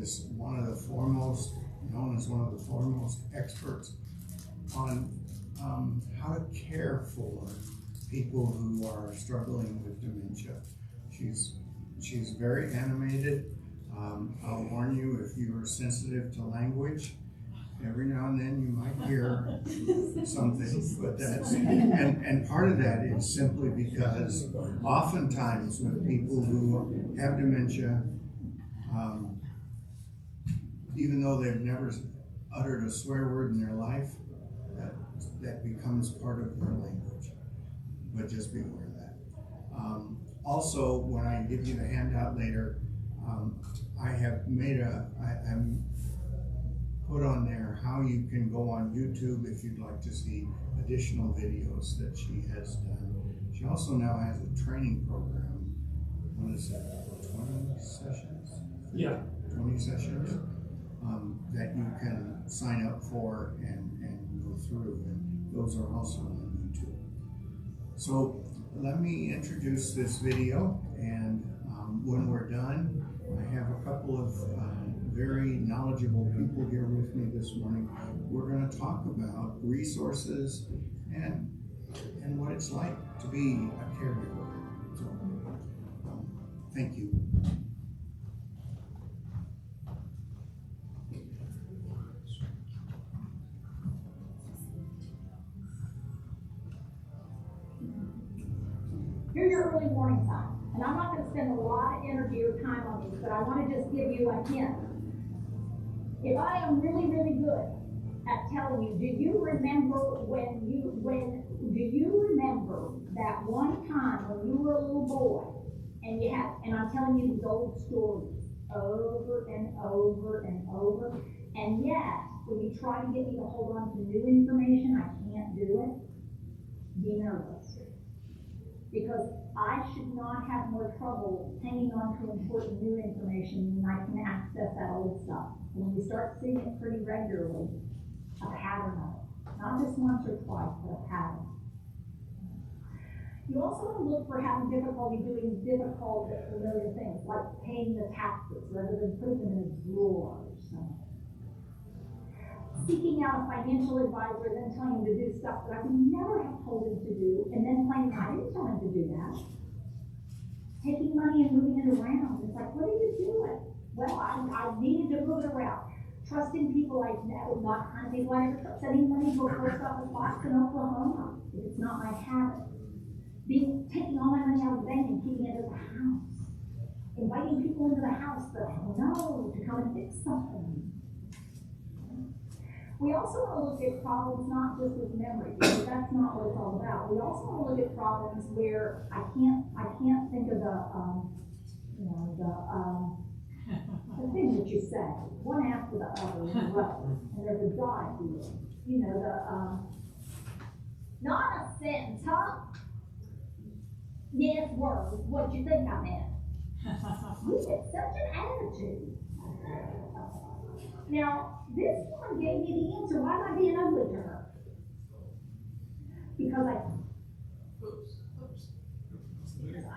is one of the foremost, known as one of the foremost experts on how to care for people who are struggling with dementia. She's very animated. I'll warn you, if you are sensitive to language, every now and then you might hear something, but that's, and part of that is simply because oftentimes with people who have dementia, even though they've never uttered a swear word in their life, that becomes part of their language. But just be aware of that. Also, when I give you the handout later, I have made I'm put on there how you can go on YouTube if you'd like to see additional videos that she has done. She also now has a training program. What is that? 20 sessions? Yeah. 20 sessions that you can sign up for and go through, and those are also on YouTube. So let me introduce this video, and when we're done, I have a couple of very knowledgeable people here with me this morning. We're going to talk about resources and what it's like to be a caregiver. So, thank you. Here's your early warning sign. And I'm not going to spend a lot of energy or time on these, but I want to just give you a hint. If I am really, really good at telling you, do you remember that one time when you were a little boy and I'm telling you these old stories over and over and over, and yet when you try to get me to hold on to new information, I can't do it, be nervous. Because I should not have more trouble hanging on to important new information when I can access that old stuff. When you start seeing it pretty regularly, a pattern of it. Not just once or twice, but a pattern. You also want to look for having difficulty doing difficult but familiar things, like paying the taxes rather than putting them in a drawer or something. Seeking out a financial advisor, then telling him to do stuff that I would never have told him to do, and then claiming I didn't tell him to do that. Taking money and moving it around. It's like, what are you doing? Well, I needed to move it around. Trusting people like that was not the kind of people I ever trust. Sending money to a post office box in Oklahoma, if it's not my habit. Taking all my money out of the bank and keeping it at the house. Inviting people into the house that I know to come and fix something. We also want to look at problems not just with memory, because that's not what it's all about. We also want to look at problems where I can't think of the thing that you say, one after the other in a row, and there's a dot here. You know, not a sentence, huh? Yes, words. What do you think I meant? You get such an attitude. Now, this one gave me the answer. Why am I being ugly to her? Because I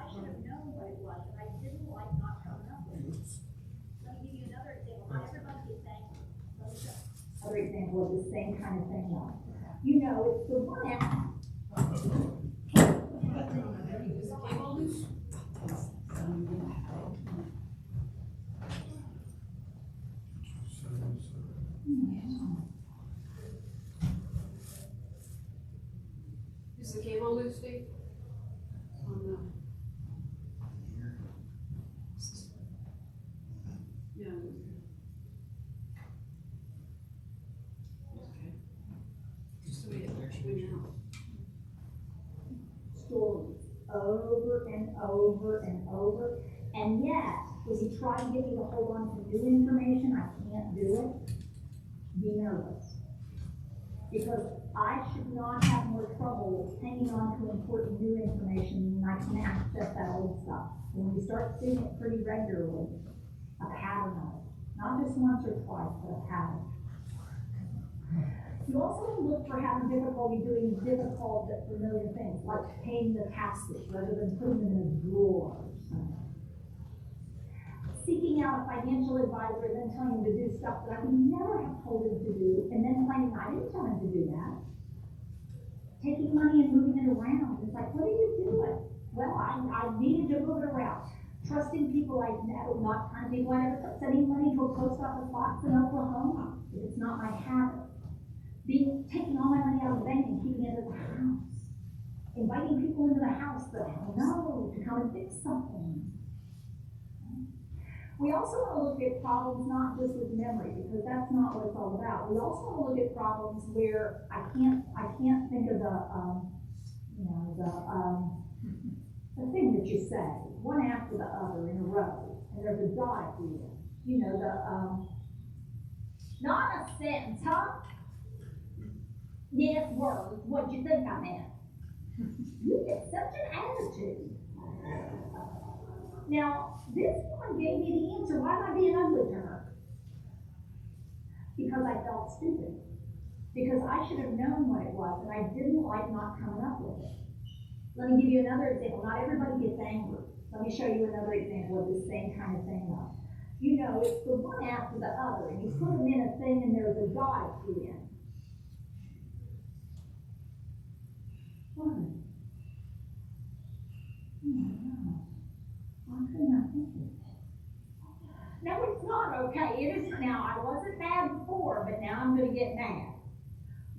should have known what it was, and I didn't like not coming up with it. Let me give you another example. Not everybody gets angry. Another example of the same kind of thing. You know, it's the one after. Is the cable loose, Steve? Oh no. Yeah. Okay. Just the way it actually now. Stories over and over and over, and yet when you try to get me to hold on to new information, I can't do it. Be nervous, because I should not have more trouble hanging on to important new information when I can access that old stuff. When you start seeing it pretty regularly, a pattern of it, not just once or twice, but a pattern. You also look for having difficulty doing difficult but familiar things, like paying the taxes rather than putting them in a drawer or something. seeking out a financial advisor and then telling him to do stuff that I would never have told him to do, and then claiming I didn't tell him to do that. Taking money and moving it around. It's like, what are you doing? Well, I needed to move it around. Trusting people I never, not kind of people I never, sending money to a post office box in Oklahoma. It's not my habit. Taking all my money out of the bank and keeping it at the house. Inviting people into the house that I know to come and fix something. We also want to look at problems not just with memory, because that's not what it's all about. We also want to look at problems where I can't think of the thing that you say, one after the other in a row, and there's a dot at the end. You know, not a sentence, huh? Yes, words. What'd you think I meant? You get such an attitude. Now, this one gave me the answer. Why am I being ugly to her? Because I felt stupid. Because I should have known what it was, and I didn't like not coming up with it. Let me give you another example. Not everybody gets angry. Let me show you another example of the same kind of thing. You know, it's the one after the other, and you put them in a thing, and there's a dot at the end. What? Oh my God. Why couldn't I think of it? No, it's not okay. It isn't now. I wasn't mad before, but now I'm going to get mad.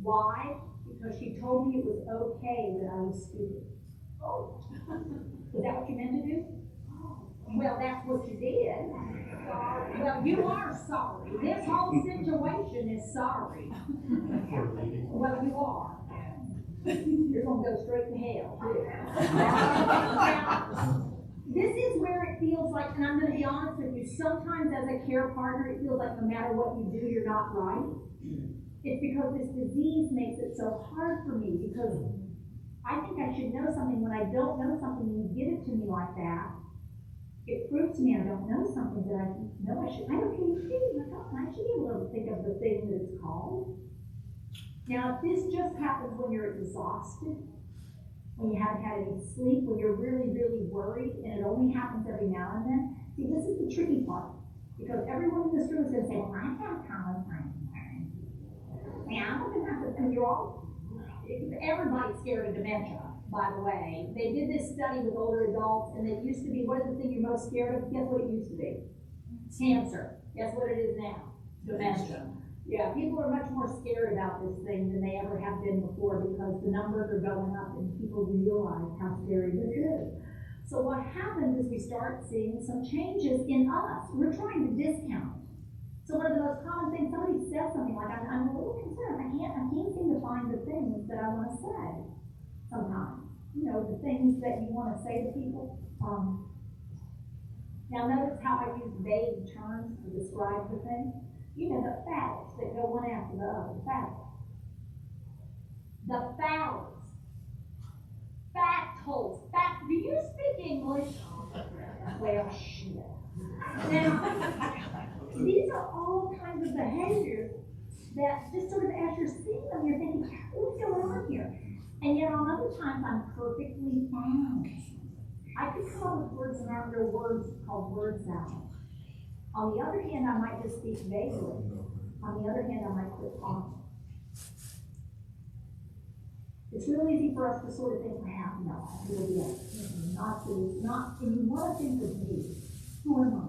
Why? Because she told me it was okay that I was stupid. Oh. Is that what you meant to do? Well, that's what you did. Well, you are sorry. This whole situation is sorry. Well, you are. You're going to go straight to hell, too. Now, this is where it feels like, and I'm going to be honest with you, sometimes as a care partner, it feels like no matter what you do, you're not right. It's because this disease makes it so hard for me, because I think I should know something. When I don't know something and you give it to me like that, it proves to me I don't know something that I know I should. I have ADHD. I should be able to think of the thing that it's called. Now, if this just happens when you're exhausted, when you haven't had any sleep, when you're really, really worried, and it only happens every now and then, see, this is the tricky part. Because everyone in this room is going to say, well, I have common friends. Yeah, I'm going to have to, and you're all, everybody's scared of dementia, by the way. They did this study with older adults, and it used to be, what is the thing you're most scared of? Guess what it used to be? Cancer. Guess what it is now? Dementia. Yeah, people are much more scared about this thing than they ever have been before, because the numbers are going up and people realize how scary this is. So what happens is we start seeing some changes in us. We're trying to discount. So one of the most common things, somebody says something like, I'm a little concerned. I can't seem to find the things that I want to say sometimes. You know, the things that you want to say to people. Now notice how I use vague terms to describe the thing. You know, the facts that go one after the other. Facts. The facts. Fact holes. Fact. Do you speak English? Well, shit. Now, these are all kinds of behaviors that just sort of, as you're seeing them, you're thinking, what's going on here? And yet on other times, I'm perfectly fine. I could come up with words that aren't real words called word salad. On the other hand, I might just speak vaguely. On the other hand, I might quit talking. It's real easy for us to sort of think, well, no, it'll be not this, not, and you want to think of me. Who am I?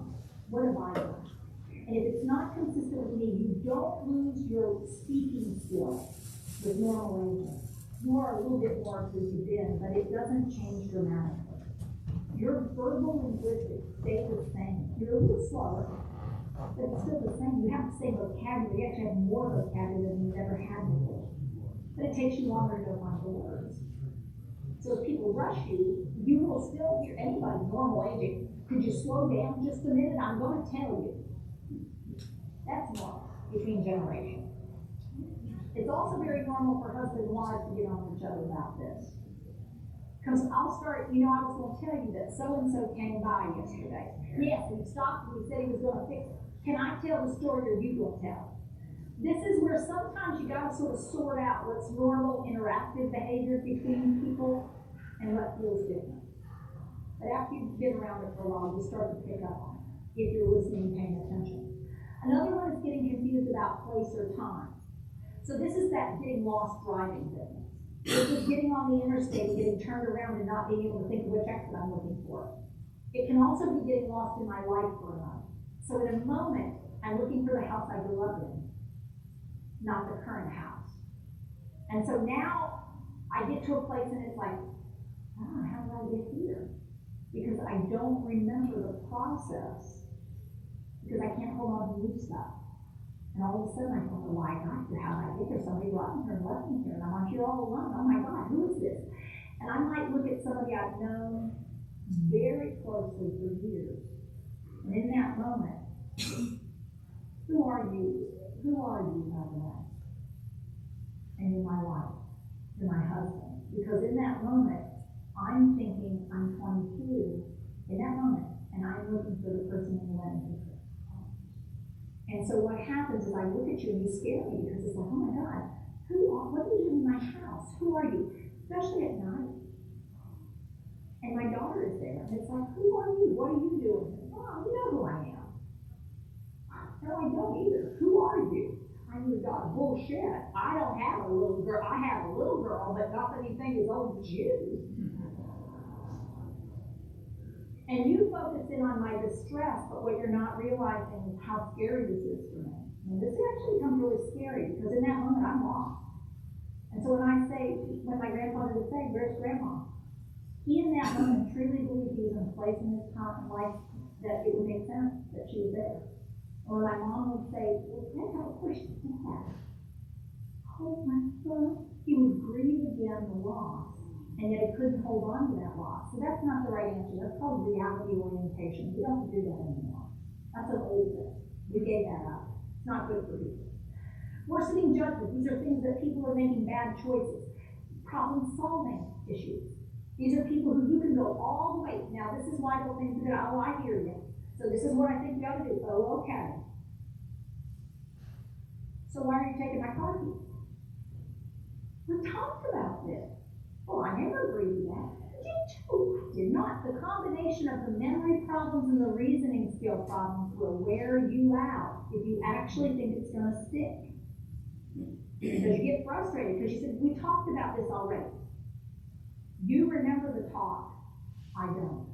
What have I done? And if it's not consistent with me, you don't lose your speaking skills with normal aging. You are a little bit more as you've been, but it doesn't change dramatically. Your verbal linguistics stay the same. You're a little slower, but it's still the same. You have the same vocabulary. You actually have more vocabulary than you've ever had before. But it takes you longer to find the words. So if people rush you, you will still hear anybody normal aging. Could you slow down just a minute? I'm going to tell you. That's normal between generations. It's also very normal for husbands and wives to get on each other about this. Because I'll start, I was going to tell you that so-and-so came by yesterday. Yes, he stopped and he said he was going to fix it. Can I tell the story or you will tell? This is where sometimes you got to sort of sort out what's normal interactive behavior between people and what feels different. But after you've been around it for a while, you start to pick up on it. if you're listening and paying attention. Another one is getting confused about place or time. So this is that getting lost driving thing. This is getting on the interstate and getting turned around and not being able to think of which exit I'm looking for. It can also be getting lost in my life for a moment. So in a moment, I'm looking for the house I grew up in, not the current house. And so now I get to a place and it's like, how did I get here? Because I don't remember the process, because I can't hold on to new stuff. And all of a sudden I don't know why I got here, how did I get here? Somebody brought me here and left me here, and I'm out here all alone. Oh my God, who is this? And I might look at somebody I've known very closely for years, and in that moment, who are you? Who are you, by the way? And you're my wife, you're my husband. Because in that moment, I'm thinking I'm 22 in that moment, and I'm looking for the person in the wedding picture. And so what happens is I look at you and you scare me, because it's like, oh my God, what are you doing in my house? Who are you? Especially at night. And my daughter is there, and it's like, who are you? What are you doing? Oh, you know who I am. No, I don't either. Who are you? I'm your daughter. Bullshit. I don't have a little girl. I have a little girl, but not anything as old as you. And you focus in on my distress, but what you're not realizing is how scary this is for me. And this actually becomes really scary, because in that moment I'm lost. And so when my grandfather would say, where's grandma? He in that moment truly believed he was in a place in his time life that it would make sense that she was there. Or my mom would say, well, Grandpa, of course you did that. Oh my God. He would grieve again the loss, and yet he couldn't hold on to that loss. So that's not the right answer. That's called reality orientation. We don't do that anymore. That's an old thing. We gave that up. It's not good for people. Worsening judgment. These are things that people are making bad choices. Problem-solving issues. These are people who you can go all the way. Now, this is why those things are good. Oh, I hear you. So this is what I think you ought to do. Oh, okay. So why are you taking my car keys? We talked about this. Oh, I never agreed to that. You did not. The combination of the memory problems and the reasoning skill problems will wear you out if you actually think it's going to stick. Because you get frustrated, because you said, we talked about this already. You remember the talk. I don't.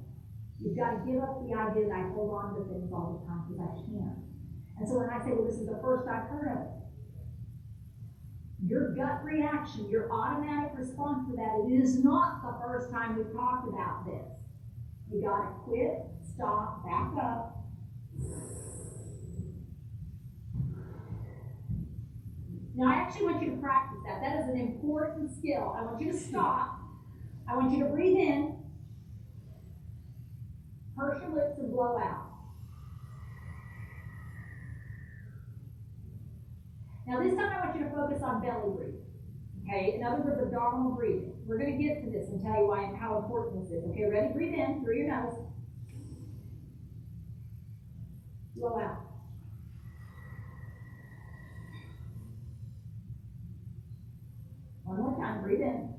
You've got to give up the idea that I hold on to things all the time, because I can't. And so when I say, well, this is the first I've heard of it, your gut reaction, your automatic response to that, it is not the first time we've talked about this. You got to quit, stop, back up. Now, I actually want you to practice that. That is an important skill. I want you to stop. I want you to breathe in, purse your lips, and blow out. Now this time I want you to focus on belly breathing. Okay, in other words, abdominal breathing. We're going to get to this and tell you why and how important this is. Okay, ready? Breathe in through your nose. Blow out. One more time, breathe in.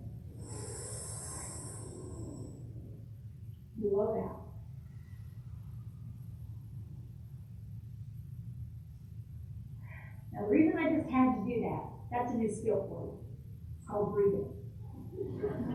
Blow out. Now, the reason I just had to do that, that's a new skill for you. It's called breathing.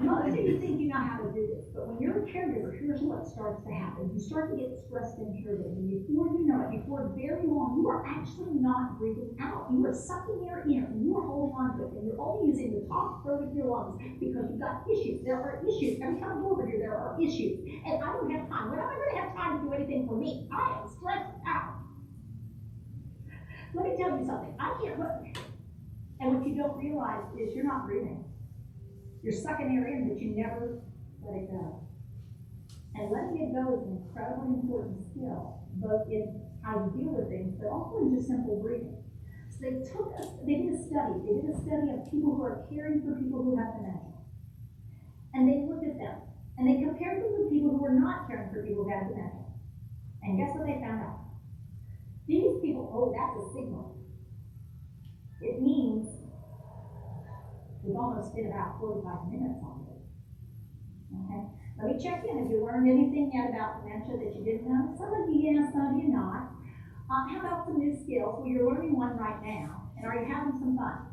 Most of you think you know how to do this, but when you're a caregiver, here's what starts to happen. You start to get stressed and irritated, and before you know it, before very long, you are actually not breathing out. You are sucking air in, and you are holding on to it, and you're only using the top third of your lungs because you've got issues. There are issues. Every time I go over here, there are issues. And I don't have time. When am I going to have time to do anything for me? I am stressed out. Let me tell you something. I can't look. And what you don't realize is you're not breathing. You're sucking air in, but you never let it go. And letting it go is an incredibly important skill, both in how you deal with things, but also in just simple breathing. So they did a study of people who are caring for people who have dementia. And they looked at them, and they compared them with people who were not caring for people who have dementia. And guess what they found out? These people, oh, that's a signal. It means we've almost spent about 45 minutes on this. Okay? Let me check in. Have you learned anything yet about dementia that you didn't know? Some of you, yes, some of you not. How about some new skills? Well, you're learning one right now, and are you having some fun?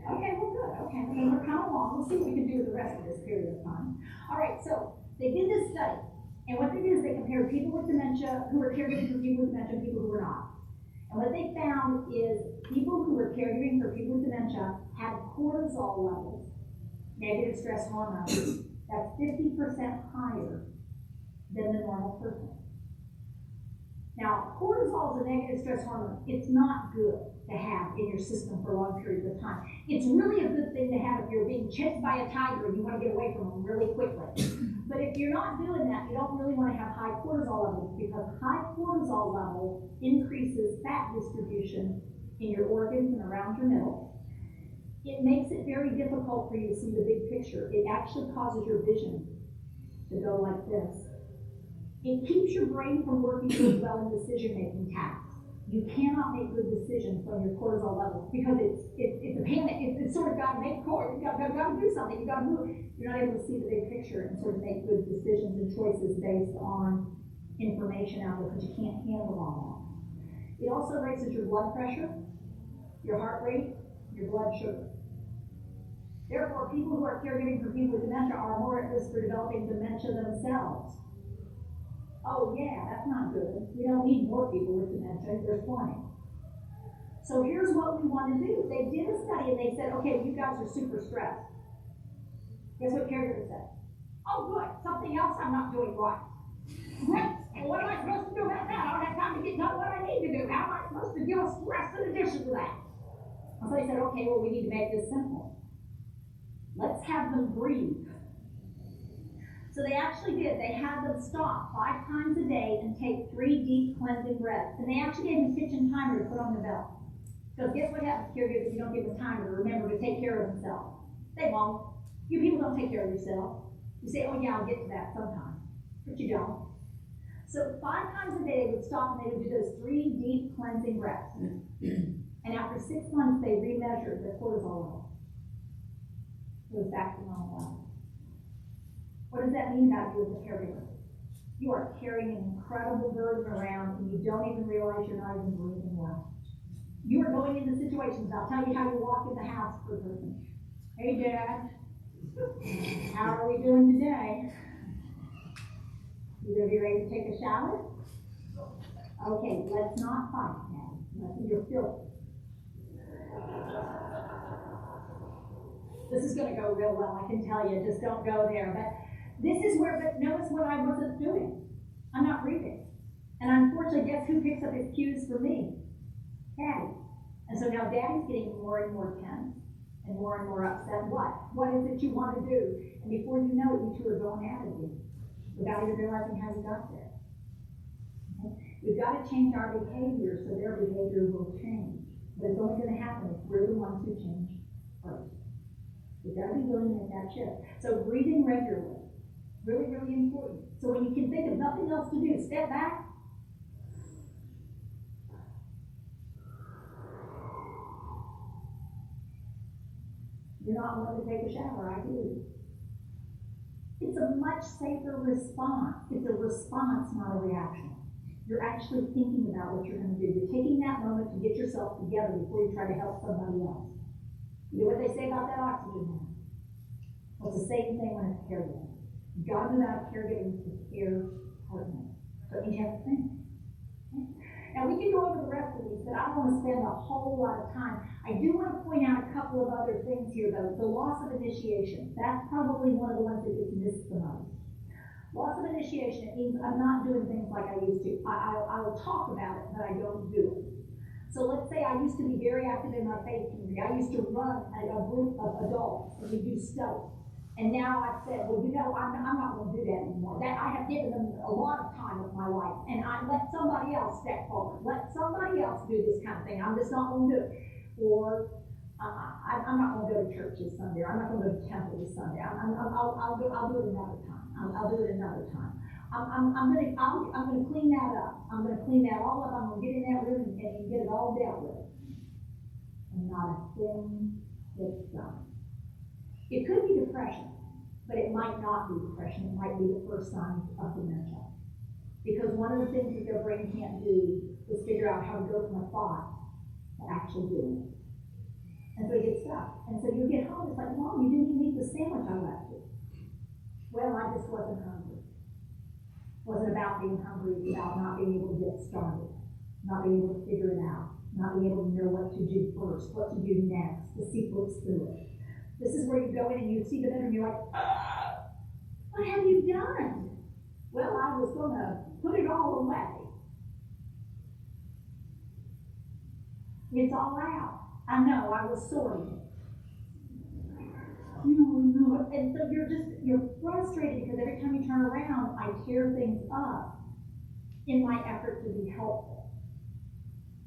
Okay, well, good. Okay, then we're coming along. We'll see what we can do with the rest of this period of time. All right, so they did this study, and what they did is they compared people with dementia who were caregiving for people with dementia and people who were not. And what they found is people who were caregiving for people with dementia had cortisol levels, negative stress hormones, that's 50% higher than the normal person. Now, cortisol is a negative stress hormone. It's not good to have in your system for long periods of time. It's really a good thing to have if you're being chased by a tiger and you want to get away from them really quickly. But if you're not doing that, you don't really want to have high cortisol levels, because high cortisol level increases fat distribution in your organs and around your middle. It makes it very difficult for you to see the big picture. It actually causes your vision to go like this. It keeps your brain from working as well in decision-making tasks. You cannot make good decisions when your cortisol levels, because it's a panic. It's sort of got to make call. You got to do something. You got to move. You're not able to see the big picture and sort of make good decisions and choices based on information out there, because you can't handle all that. It also raises your blood pressure, your heart rate, your blood sugar. Therefore, people who are caregiving for people with dementia are more at risk for developing dementia themselves. Oh yeah, that's not good. We don't need more people with dementia. There's plenty. So here's what we want to do. They did a study and they said, okay, you guys are super stressed. Guess what caregivers said? Oh good, something else I'm not doing right. Great. Well, what am I supposed to do about that? I don't have time to get done what I need to do. How am I supposed to deal with stress in addition to that? So they said, okay, well, we need to make this simple. Let's have them breathe. So they actually did. They had them stop 5 times a day and take 3 deep cleansing breaths. And they actually gave them a kitchen timer to put on the belt. Because guess what happens to caregivers if you don't give them a timer to remember to take care of themselves? They won't. You people don't take care of yourself. You say, oh yeah, I'll get to that sometime. But you don't. So 5 times a day they would stop and they would do those 3 deep cleansing breaths. And after 6 months they remeasured their cortisol level. It was back to normal level. What does that mean about you as a caregiver? You are carrying an incredible burden around and you don't even realize you're not even breathing well. You are going into situations, I'll tell you how you walk in the house for a person. Hey Dad, how are we doing today? You gonna be ready to take a shower? Okay, let's not fight, Dad. You're filthy. This is gonna go real well, I can tell you, just don't go there. But this is where, but notice what I wasn't doing. I'm not breathing. And unfortunately, guess who picks up his cues for me? Daddy. And so now Daddy's getting more and more tense and more upset. What is it you want to do? And before you know it, you two are going at it again without even realizing how you got there. Okay? We've got to change our behavior so their behavior will change. But it's only going to happen if we're the ones who change first. We've got to be willing to make that shift. So breathing regularly. Really, really important. So when you can think of nothing else to do, step back. You're not wanting to take a shower, I do. It's a much safer response. It's a response, not a reaction. You're actually thinking about what you're going to do. You're taking that moment to get yourself together before you try to help somebody else. You know what they say about that oxygen mask? Well, it's the same thing when it's caregiving. You've got to move out of caregiving to care partner. So you have to think. Okay? Now we can go over the rest of these, but I don't want to spend a whole lot of time. I do want to point out a couple of other things here though. The loss of initiation. That's probably one of the ones that gets missed the most. Loss of initiation, it means I'm not doing things like I used to. I'll talk about it, but I don't do it. So let's say I used to be very active in my faith community. I used to run a group of adults and we do study. And now I've said, well, you know, I'm not going to do that anymore. That I have given them a lot of time of my life, and I let somebody else step forward. Let somebody else do this kind of thing. I'm just not going to do it. Or I'm not going to go to church this Sunday. Or I'm not going to go to temple this Sunday. I'll do it another time. I'll do it another time. I'm going to clean that up. I'm going to clean that all up. I'm going to get in that room and get it all dealt with. And not a thing gets done. It could be depression, but it might not be depression, it might be the first sign of dementia. Because one of the things that their brain can't do is figure out how to go from a thought to actually doing it. And so you get stuck. And so you get home, it's like, Mom, you didn't even eat the sandwich I left you. Well, I just wasn't hungry. It wasn't about being hungry, it's about not being able to get started, not being able to figure it out, not being able to know what to do first, what to do next, to sequence through it. This is where you go in and you see the bedroom, you're like, what have you done? Well, I was going to put it all away. It's all out. I know, I was sorting it. And so you're frustrated because every time you turn around, I tear things up in my effort to be helpful.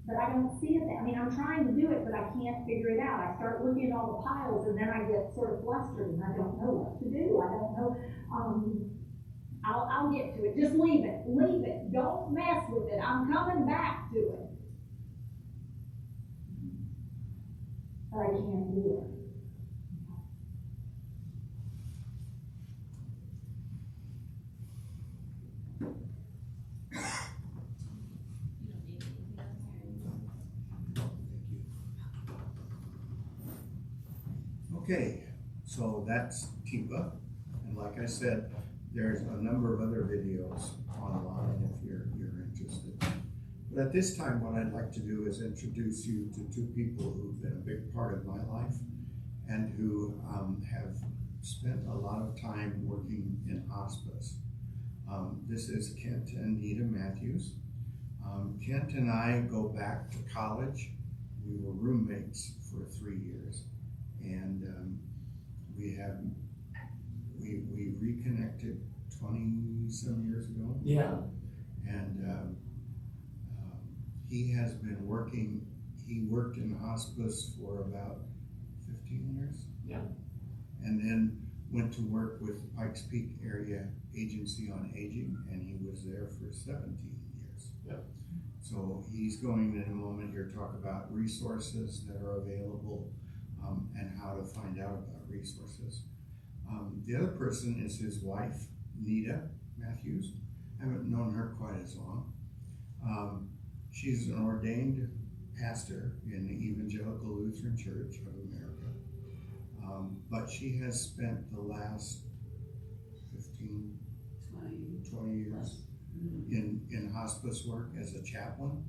But I don't see it. I mean, I'm trying to do it, but I can't figure it out. I start looking at all the piles, and then I get sort of flustered, and I don't know what to do. I don't know. I'll get to it. Just leave it. Leave it. Don't mess with it. I'm coming back to it. But I can't do it. Okay, so that's TIPA, and like I said, there's a number of other videos online if you're interested. But at this time, what I'd like to do is introduce you to two people who've been a big part of my life and who have spent a lot of time working in hospice. This is Kent and Nita Matthews. Kent and I go back to college. We were roommates for 3 years. And we reconnected 20-some years ago. Yeah. And he has been working, he worked in hospice for about 15 years. Yeah. And then went to work with the Pikes Peak Area Agency on Aging, and he was there for 17 years. Yeah. So he's going in a moment here to talk about resources that are available and how to find out about resources. The other person is his wife, Nita Matthews. I haven't known her quite as long. She's an ordained pastor in the Evangelical Lutheran Church of America. But she has spent the last 15, 20 years in hospice work as a chaplain.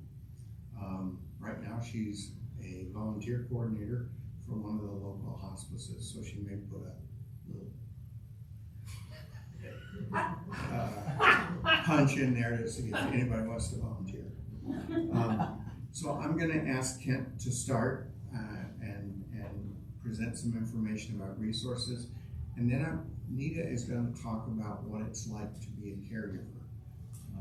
Right now she's a volunteer coordinator for one of the local hospices, so she may put a little punch in there to see if anybody wants to volunteer. So I'm going to ask Kent to start and present some information about resources, and then Nita is going to talk about what it's like to be a caregiver.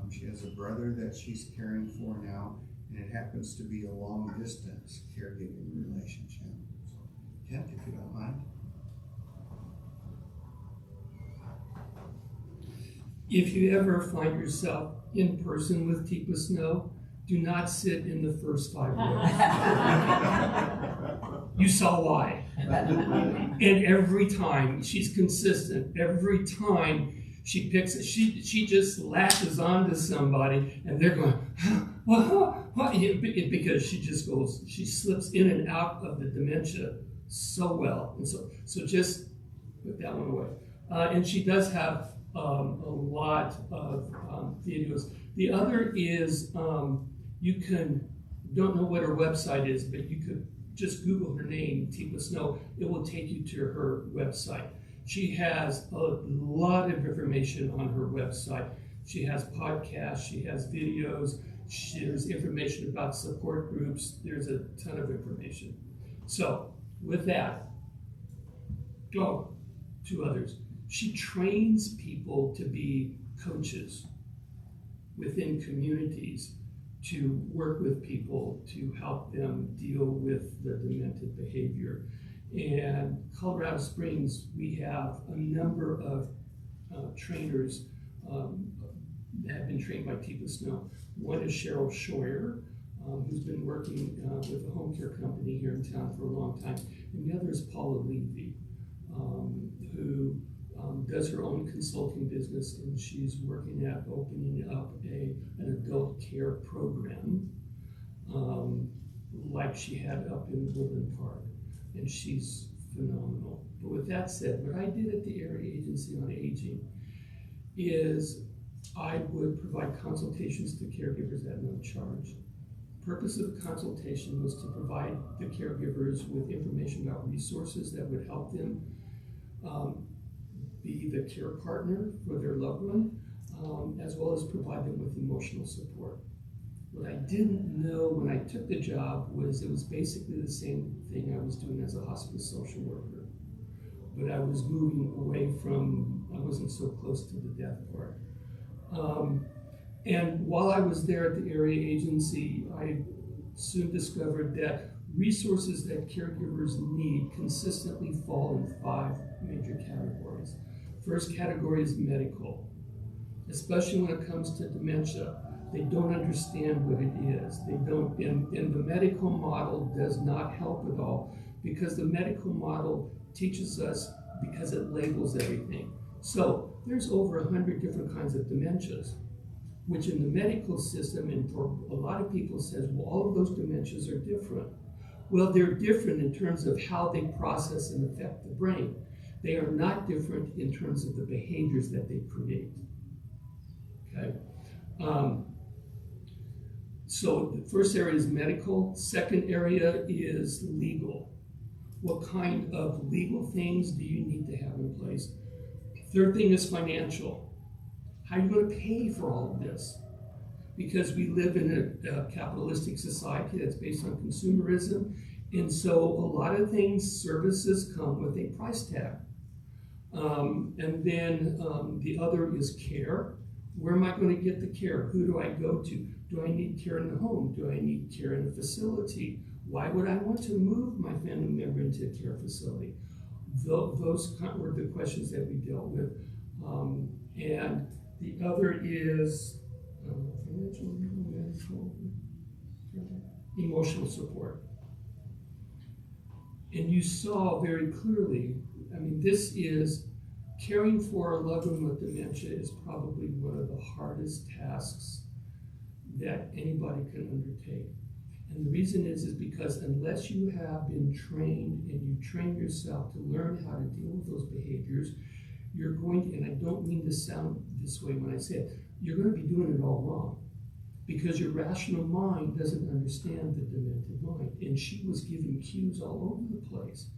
She has a brother that she's caring for now, and it happens to be a long-distance caregiving relationship. Kent, if you don't mind. If you ever find yourself in person with TIPA Snow, do not sit in the first 5 rows. You saw why. And every time, she's consistent. Every time she picks it, she just latches onto somebody, and they're going, what? Because she slips in and out of the dementia so well. And so just put that one away. And she does have a lot of videos. The other is, you don't know what her website is, but you could just Google her name, TIPA Snow. It will take you to her website. She has a lot of information on her website. She has podcasts, she has videos, there's information about support groups, there's a ton of information. So, with that, go to others. She trains people to be coaches within communities, to work with people, to help them deal with the demented behavior. And Colorado Springs, we have a number of trainers that have been trained by TIPA Snow. One is Cheryl Scheuer, who's been working with a home care company here in town for a long time. And the other is Paula Levy, who does her own consulting business, and she's working at opening up an adult care program, like she had up in Woodland Park, and she's phenomenal. But with that said, what I did at the Area Agency on Aging is I would provide consultations to caregivers at no charge. The purpose of the consultation was to provide the caregivers with information about resources that would help them be the care partner for their loved one, as well as provide them with emotional support. What I didn't know when I took the job was it was basically the same thing I was doing as a hospice social worker, but I was moving away from, I wasn't so close to the death part. And while I was there at the Area Agency, I soon discovered that resources that caregivers need consistently fall in 5 major categories. First category is medical, especially when it comes to dementia. They don't understand what it is. They don't, and the medical model does not help at all, because the medical model teaches us because it labels everything. So there's over 100 different kinds of dementias, which in the medical system, and for a lot of people, says, well, all of those dementias are different. Well, they're different in terms of how they process and affect the brain. They are not different in terms of the behaviors that they create. Okay? So the first area is medical. Second area is legal. What kind of legal things do you need to have in place? Third thing is financial. How are you going to pay for all of this? Because we live in a capitalistic society that's based on consumerism, and so a lot of things, services come with a price tag. And then the other is care. Where am I going to get the care? Who do I go to? Do I need care in the home? Do I need care in a facility? Why would I want to move my family member into a care facility? Those were the questions that we dealt with. And the other is financial, medical, emotional support. And you saw very clearly, I mean, this is caring for a loved one with dementia is probably one of the hardest tasks that anybody can undertake. And the reason is because unless you have been trained and you train yourself to learn how to deal with those behaviors, you're going to, and I don't mean to sound this way when I say it, you're going to be doing it all wrong, because your rational mind doesn't understand the demented mind. And she was giving cues all over the place.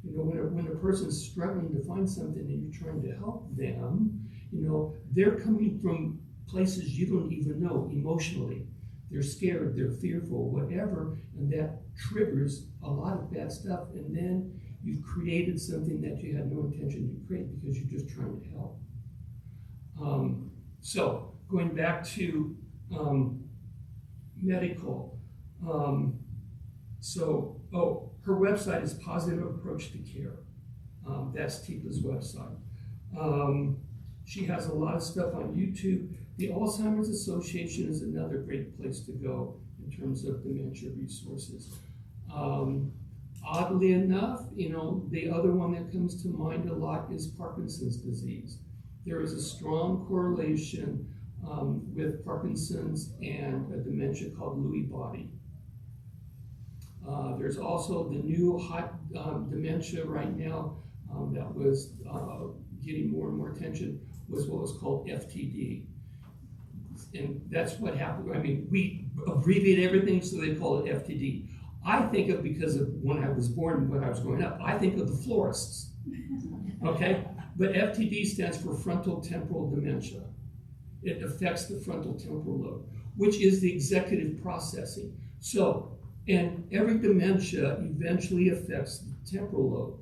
You know, when a person's struggling to find something and you're trying to help them, you know, they're coming from places you don't even know emotionally. They're scared, they're fearful, whatever, and that triggers a lot of bad stuff. And then you've created something that you had no intention to create because you're just trying to help. So going back to medical. Her website is Positive Approach to Care. That's Tipa's website. She has a lot of stuff on YouTube. The Alzheimer's Association is another great place to go in terms of dementia resources. Oddly enough, you know, the other one that comes to mind a lot is Parkinson's disease. There is a strong correlation with Parkinson's and a dementia called Lewy body. There's also the new hot dementia right now that was getting more and more attention, was what was called FTD. And that's what happened. I mean, we abbreviate everything, so they call it FTD. I think of, because of when I was born, when I was growing up, I think of the florists, okay? But FTD stands for frontal temporal dementia. It affects the frontal temporal lobe, which is the executive processing. So, and every dementia eventually affects the temporal lobe.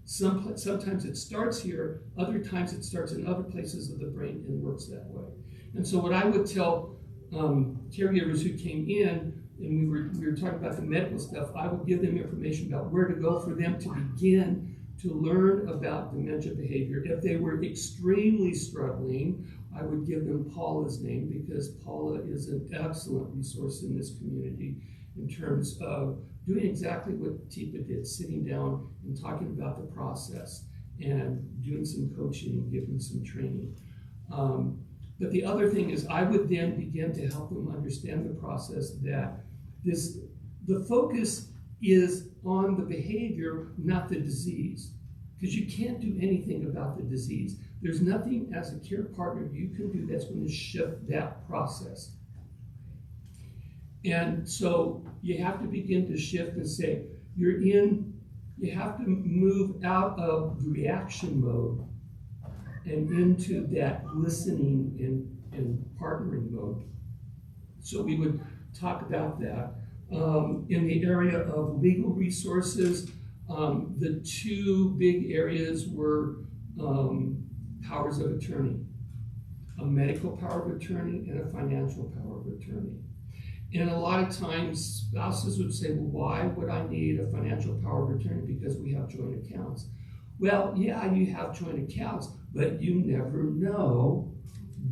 Sometimes it starts here, other times it starts in other places of the brain and works that way. And so what I would tell caregivers who came in, and we were talking about the medical stuff, I would give them information about where to go for them to begin to learn about dementia behavior. If they were extremely struggling, I would give them Paula's name, because Paula is an excellent resource in this community in terms of doing exactly what Tipa did, sitting down and talking about the process and doing some coaching and giving some training. But the other thing is I would then begin to help them understand the process that the focus is on the behavior, not the disease. Because you can't do anything about the disease. There's nothing as a care partner you can do that's going to shift that process. And so you have to begin to shift and say, you have to move out of the reaction mode and into that listening and partnering mode. So we would talk about that. In the area of legal resources, the two big areas were powers of attorney, a medical power of attorney and a financial power of attorney. And a lot of times spouses would say, well, why would I need a financial power of attorney? Because we have joint accounts. Well, yeah, you have joint accounts, but you never know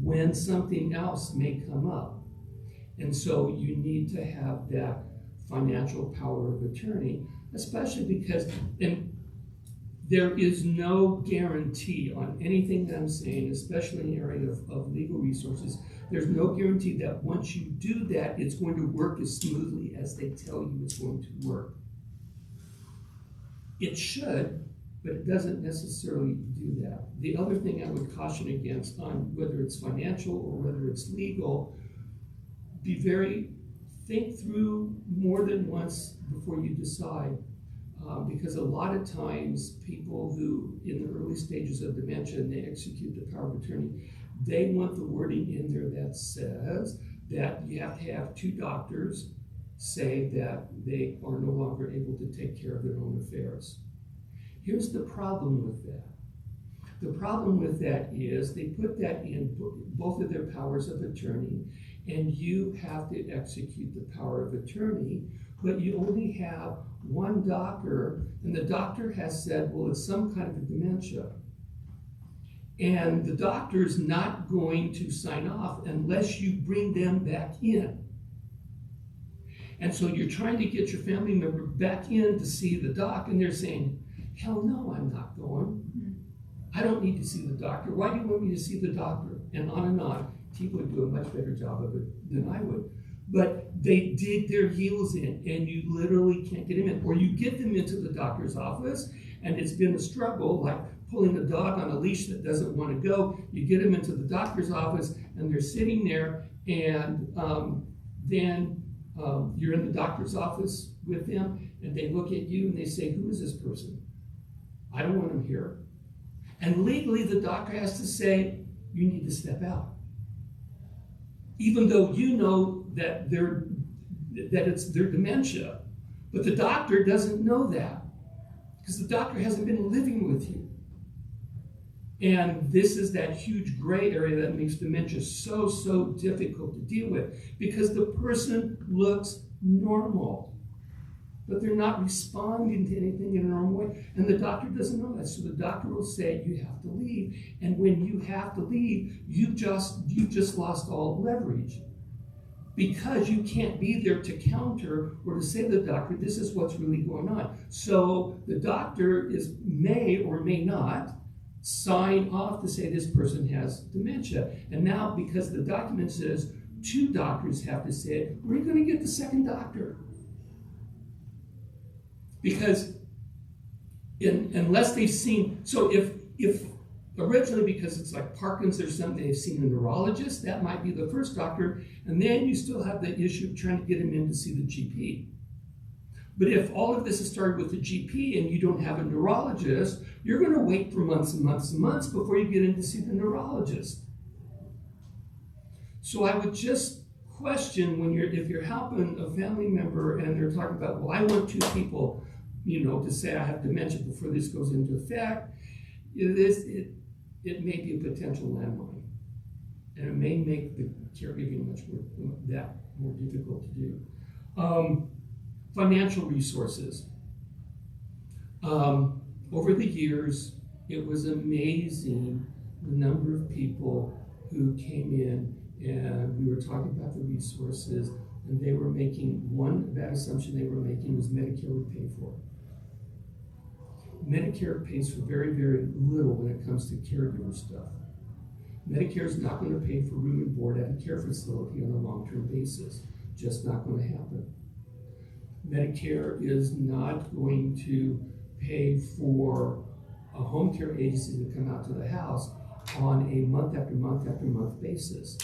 when something else may come up. And so you need to have that financial power of attorney, especially because there is no guarantee on anything that I'm saying, especially in the area of legal resources. There's no guarantee that once you do that, it's going to work as smoothly as they tell you it's going to work. It should, but it doesn't necessarily do that. The other thing I would caution against on whether it's financial or whether it's legal, think through more than once before you decide. Because a lot of times people who, in the early stages of dementia, and they execute the power of attorney, they want the wording in there that says that you have to have two doctors say that they are no longer able to take care of their own affairs. Here's the problem with that. The problem with that is they put that in both of their powers of attorney, and you have to execute the power of attorney, but you only have one doctor, and the doctor has said, well, it's some kind of a dementia. And the doctor's not going to sign off unless you bring them back in. And so you're trying to get your family member back in to see the doc, and they're saying, hell no, I'm not going. I don't need to see the doctor. Why do you want me to see the doctor? And on and on. People would do a much better job of it than I would. But they dig their heels in, and you literally can't get them in. Or you get them into the doctor's office, and it's been a struggle, like pulling a dog on a leash that doesn't want to go. You get them into the doctor's office, and they're sitting there, and then you're in the doctor's office with them, and they look at you, and they say, who is this person? I don't want him here. And legally, the doctor has to say, you need to step out. Even though you know that it's their dementia. But the doctor doesn't know that because the doctor hasn't been living with you. And this is that huge gray area that makes dementia so difficult to deal with, because the person looks normal, but they're not responding to anything in a normal way. And the doctor doesn't know that. So the doctor will say, you have to leave. And when you have to leave, you've just lost all leverage, because you can't be there to counter or to say to the doctor, this is what's really going on. So the doctor may or may not sign off to say this person has dementia. And now, because the document says two doctors have to say it, where are you going to get the second doctor? Because unless they've seen, so if originally, because it's like Parkinson's or something, they've seen a neurologist, that might be the first doctor, and then you still have the issue of trying to get him in to see the GP. But if all of this has started with the GP and you don't have a neurologist, you're going to wait for months and months and months before you get in to see the neurologist. So I would just question if you're helping a family member and they're talking about, well, I want two people, to say I have dementia before this goes into effect, it may be a potential landmine, and it may make the caregiving more difficult to do. Financial resources. Over the years, it was amazing the number of people who came in, and we were talking about the resources, and they were making one bad assumption they were making was Medicare would pay for it. Medicare pays for very, very little when it comes to caregiver stuff. Medicare is not going to pay for room and board at a care facility on a long-term basis. Just not going to happen. Medicare is not going to pay for a home care agency to come out to the house on a month after month after month basis.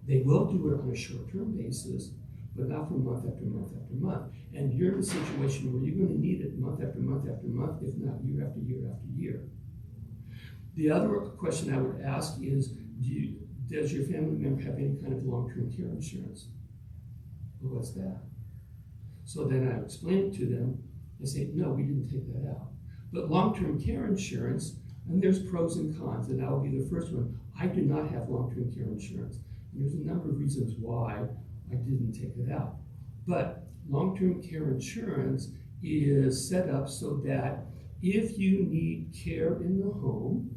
They will do it on a short-term basis, but not for month after month after month. And you're in a situation where you're going to need it month after month after month, if not year after year after year. The other question I would ask is, does your family member have any kind of long-term care insurance? Well, what's that? So then I explain it to them. I say, no, we didn't take that out. But long-term care insurance, and there's pros and cons, and I'll be the first one. I do not have long-term care insurance. And there's a number of reasons why I didn't take it out. But long-term care insurance is set up so that if you need care in the home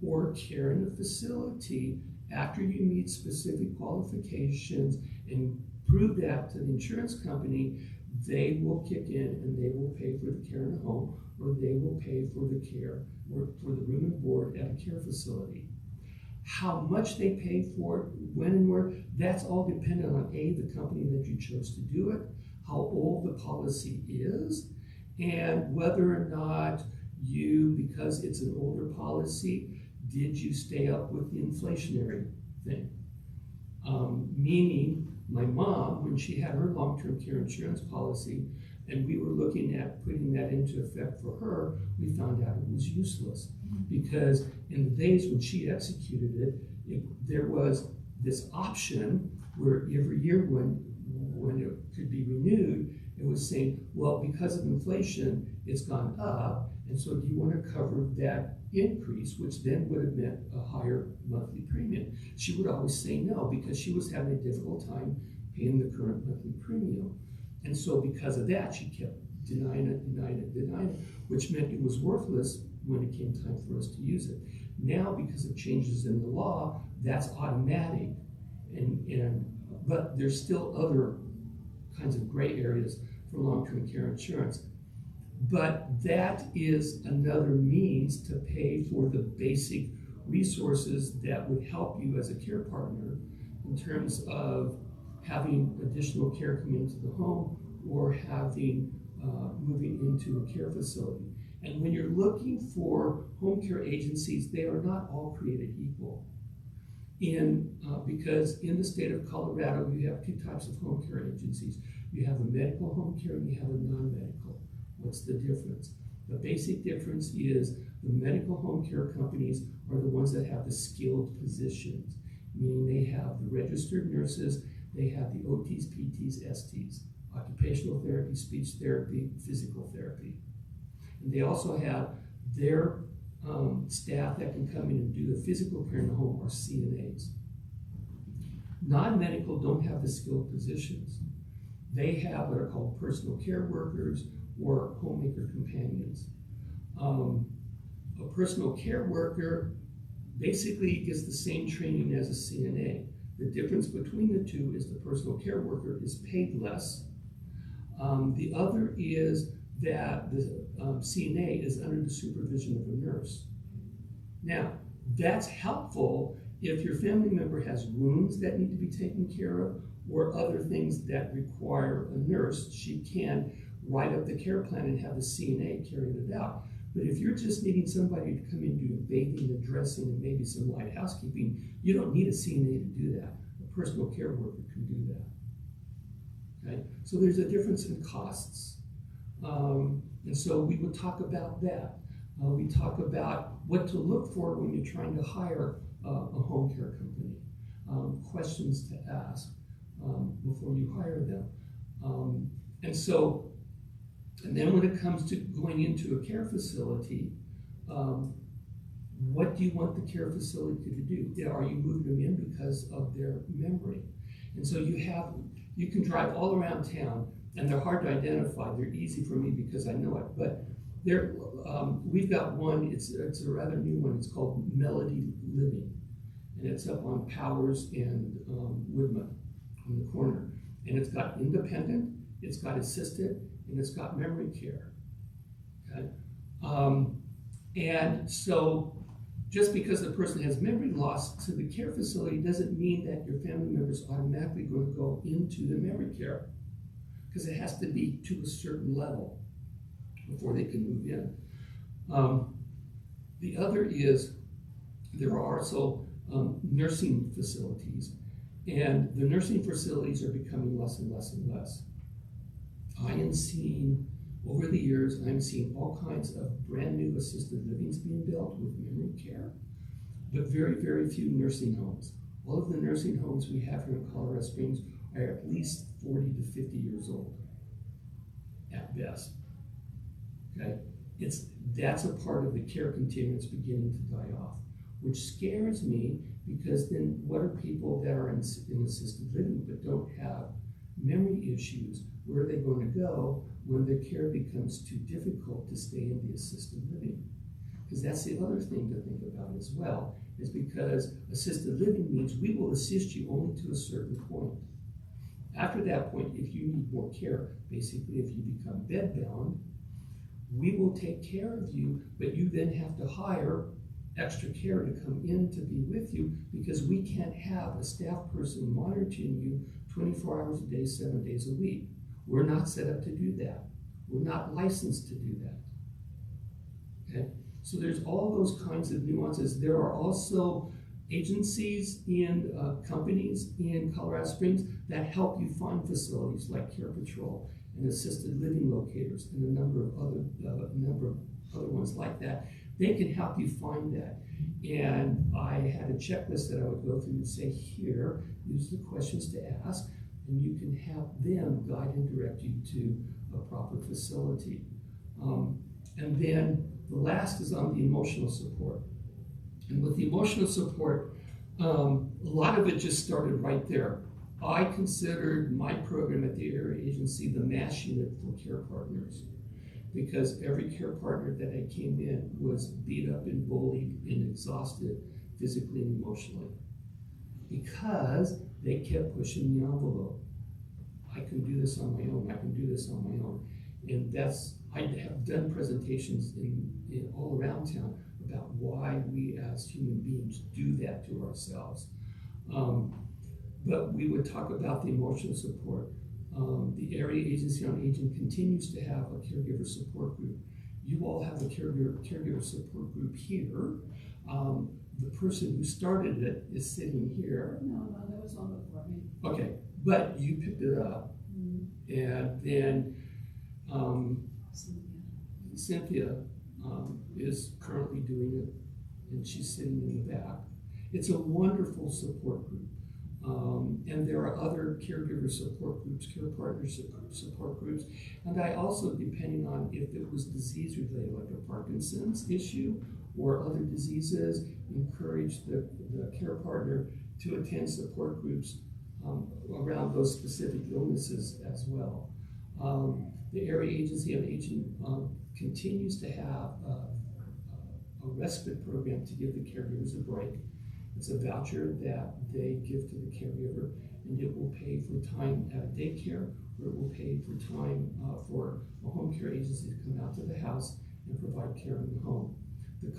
or care in the facility, after you meet specific qualifications and prove that to the insurance company, they will kick in and they will pay for the care in the home, or they will pay for the care or for the room and board at a care facility. How much they pay for it, when and where, that's all dependent on A, the company that you chose to do it, how old the policy is, and whether or not you, because it's an older policy, did you stay up with the inflationary thing? Meaning, my mom, when she had her long-term care insurance policy, and we were looking at putting that into effect for her, we found out it was useless. Because in the days when she executed it, there was this option where every year when it could be renewed, it was saying, well, because of inflation, it's gone up, and so do you want to cover that increase, which then would have meant a higher monthly premium? She would always say no, because she was having a difficult time paying the current monthly premium. And so because of that, she kept denying it, which meant it was worthless when it came time for us to use it. Now, because of changes in the law, that's automatic, but there's still other kinds of gray areas for long-term care insurance. But that is another means to pay for the basic resources that would help you as a care partner in terms of having additional care come into the home or having moving into a care facility. And when you're looking for home care agencies, they are not all created equal. Because in the state of Colorado, you have two types of home care agencies. You have a medical home care and you have a non-medical. What's the difference? The basic difference is the medical home care companies are the ones that have the skilled positions, meaning they have the registered nurses, they have the OTs, PTs, STs, occupational therapy, speech therapy, physical therapy. And they also have their staff that can come in and do the physical care in the home, or CNAs. Non-medical don't have the skilled positions. They have what are called personal care workers or homemaker companions. A personal care worker basically gets the same training as a CNA. The difference between the two is the personal care worker is paid less. The other is that the CNA is under the supervision of a nurse. Now, that's helpful if your family member has wounds that need to be taken care of or other things that require a nurse. She can write up the care plan and have the CNA carry it out. But if you're just needing somebody to come in doing bathing and dressing and maybe some light housekeeping, you don't need a CNA to do that. A personal care worker can do that. Okay? So there's a difference in costs. And so we would talk about that. We talk about what to look for when you're trying to hire a home care company, questions to ask before you hire them. And then when it comes to going into a care facility, what do you want the care facility to do? Are you moving them in because of their memory? And so you can drive all around town, and they're hard to identify. They're easy for me because I know it, but we've got one, it's a rather new one, it's called Melody Living, and it's up on Powers and Woodman on the corner. And it's got independent, it's got assisted, and it's got memory care. Okay? And so just because the person has memory loss to the care facility doesn't mean that your family member is automatically going to go into the memory care, because it has to be to a certain level before they can move in. The other is there are also nursing facilities, and the nursing facilities are becoming less and less and less. I am seeing, over the years, I'm seeing all kinds of brand new assisted livings being built with memory care, but very, very few nursing homes. All of the nursing homes we have here in Colorado Springs are at least 40 to 50 years old, at best. Okay? That's a part of the care continuum that's beginning to die off, which scares me, because then what are people that are in assisted living but don't have memory issues? Where are they going to go when their care becomes too difficult to stay in the assisted living? Because that's the other thing to think about as well, is because assisted living means we will assist you only to a certain point. After that point, if you need more care, basically if you become bedbound, we will take care of you, but you then have to hire extra care to come in to be with you, because we can't have a staff person monitoring you 24 hours a day, 7 days a week. We're not set up to do that. We're not licensed to do that. Okay? So there's all those kinds of nuances. There are also agencies and companies in Colorado Springs that help you find facilities like Care Patrol and assisted living locators and a number of other ones like that. They can help you find that. And I had a checklist that I would go through and say, here, these are the questions to ask, and you can have them guide and direct you to a proper facility. And then the last is on the emotional support. And with the emotional support, a lot of it just started right there. I considered my program at the area agency the MASH unit for care partners, because every care partner that I came in was beat up and bullied and exhausted physically and emotionally, because they kept pushing the envelope. I can do this on my own, I can do this on my own. And I have done presentations in all around town about why we as human beings do that to ourselves. But we would talk about the emotional support. The Area Agency on Aging continues to have a caregiver support group. You all have a caregiver support group here. The person who started it is sitting here. No, that was on before me. Okay, but you picked it up. And then Cynthia is currently doing it, and she's sitting in the back. It's a wonderful support group. And there are other caregiver support groups, care partner support groups. And I also, depending on if it was disease related, like a Parkinson's issue or other diseases, encourage the care partner to attend support groups around those specific illnesses as well. The Area Agency on Aging continues to have a respite program to give the caregivers a break. It's a voucher that they give to the caregiver, and it will pay for time at a daycare, or it will pay for time for a home care agency to come out to the house and provide care in the home. The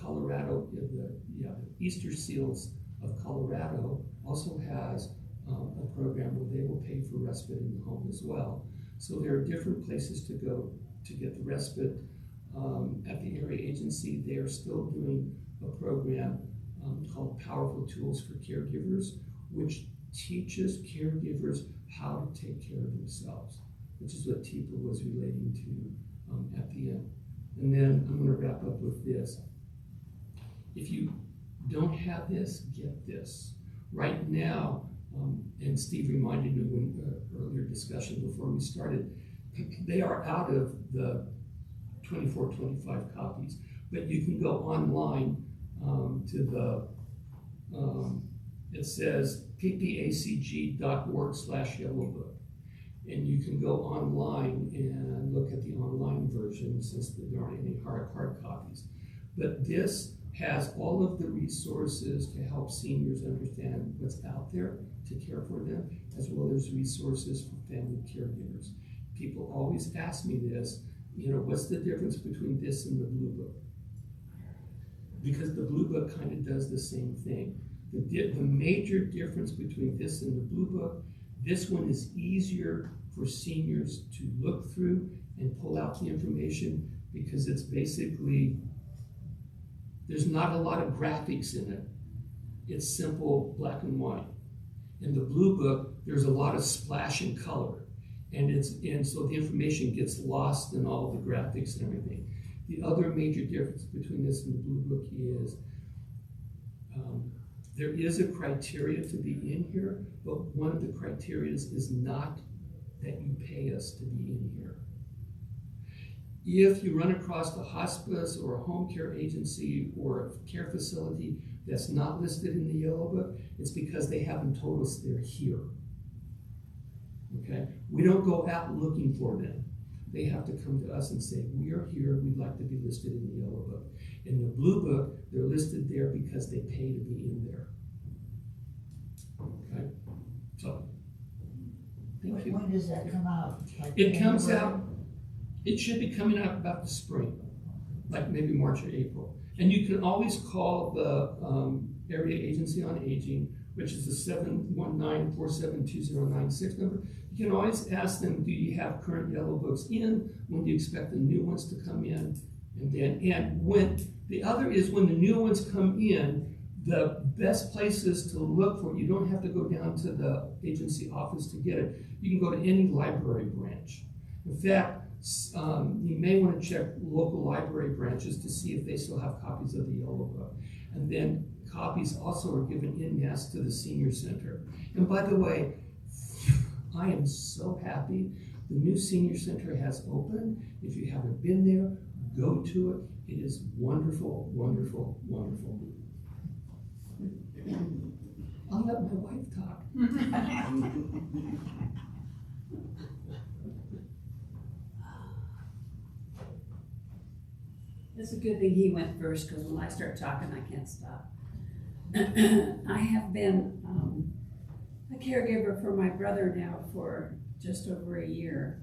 Easter Seals of Colorado also has a program where they will pay for respite in the home as well. So there are different places to go to get the respite. At the Area Agency, they are still doing a program called Powerful Tools for Caregivers, which teaches caregivers how to take care of themselves, which is what Tipa was relating to at the end. And then I'm going to wrap up with this. If you don't have this, get this. Right now, and Steve reminded me when earlier discussion before we started, they are out of the 24-25 copies, but you can go online to the, it says ppacg.org/yellowbook. And you can go online and look at the online version, since there aren't any hard copies. But this has all of the resources to help seniors understand what's out there to care for them, as well as resources for family caregivers. People always ask me this, what's the difference between this and the Blue Book? Because the Blue Book kind of does the same thing. The major difference between this and the Blue Book, this one is easier for seniors to look through and pull out the information because it's basically, there's not a lot of graphics in it. It's simple black and white. In the Blue Book, there's a lot of splash and color. And so the information gets lost in all the graphics and everything. The other major difference between this and the Blue Book is there is a criteria to be in here, but one of the criteria is not that you pay us to be in here. If you run across a hospice or a home care agency or a care facility that's not listed in the Yellow Book, it's because they haven't told us they're here. Okay? We don't go out looking for them. They have to come to us and say, we are here, we'd like to be listed in the Yellow Book. In the Blue Book, they're listed there because they pay to be in there. Okay? So, thank you. When does that come out? Like It comes January? out, it should be coming out about the spring, like maybe March or April. And you can always call the Area Agency on Aging, which is the 719-472-096 number. You can always ask them, do you have current Yellow Books in? When do you expect the new ones to come in? And when the other is when the new ones come in, the best places to look for, you don't have to go down to the agency office to get it. You can go to any library branch. In fact, you may want to check local library branches to see if they still have copies of the Yellow Book. And then copies also are given en masse to the senior center. And by the way, I am so happy the new senior center has opened. If you haven't been there, go to it. It is wonderful, wonderful, wonderful. I'll let my wife talk. It's a good thing he went first, because when I start talking, I can't stop. I have been a caregiver for my brother now for just over a year.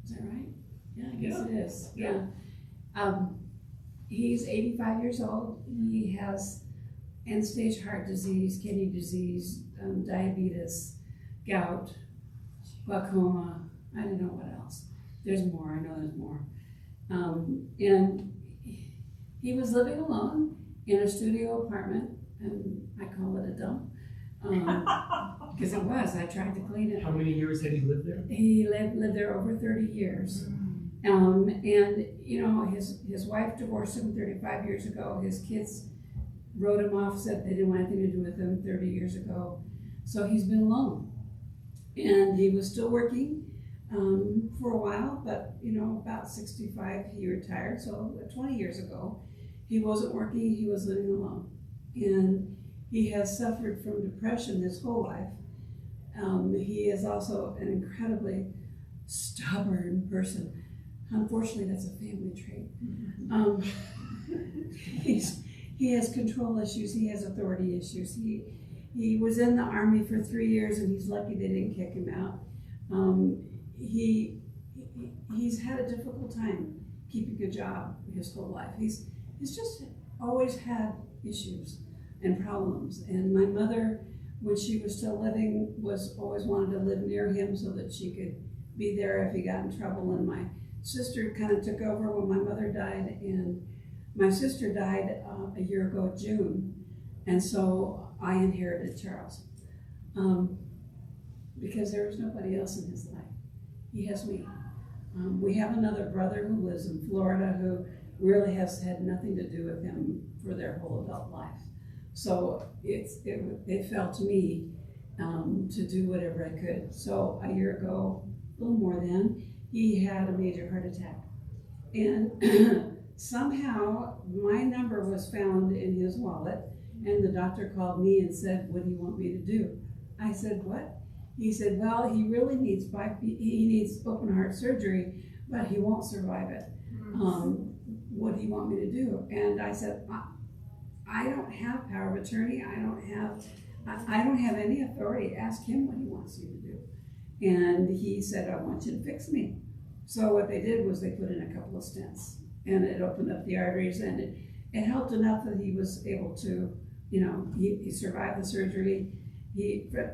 Is that right? Yeah, I guess it is. Yeah. He's 85 years old. He has end-stage heart disease, kidney disease, diabetes, gout, glaucoma. I don't know what else. There's more. I know there's more. And he was living alone in a studio apartment, and I call it a dump, because it was. I tried to clean it. How many years had he lived there? He lived there over 30 years. And you know, his wife divorced him 35 years ago. His kids wrote him off, said they didn't want anything to do with him 30 years ago. So he's been alone. And he was still working for a while, but you know, about 65 he retired. So 20 years ago, he wasn't working, he was living alone. And he has suffered from depression his whole life. He is also an incredibly stubborn person. Unfortunately, that's a family trait. He has control issues, he has authority issues. He was in the Army for 3 years, and he's lucky they didn't kick him out. He's had a difficult time keeping a job his whole life. He's just always had issues and problems. And my mother, when she was still living, was always wanted to live near him so that she could be there if he got in trouble. And my sister kind of took over when my mother died, and my sister died a year ago, June. And so I inherited Charles because there was nobody else in his life. He has me. We have another brother who lives in Florida who really has had nothing to do with him for their whole adult life. So it fell to me to do whatever I could. So a year ago, a little more than, he had a major heart attack. And somehow my number was found in his wallet, and the doctor called me and said, "What do you want me to do?" I said, "What?" He said, "Well, he really needs open heart surgery, but he won't survive it. What do you want me to do?" And I said, I don't have power of attorney. I don't have any authority. Ask him what he wants you to do. And he said, "I want you to fix me." So what they did was they put in a couple of stents, and it opened up the arteries, and it helped enough that he was able to, he survived the surgery.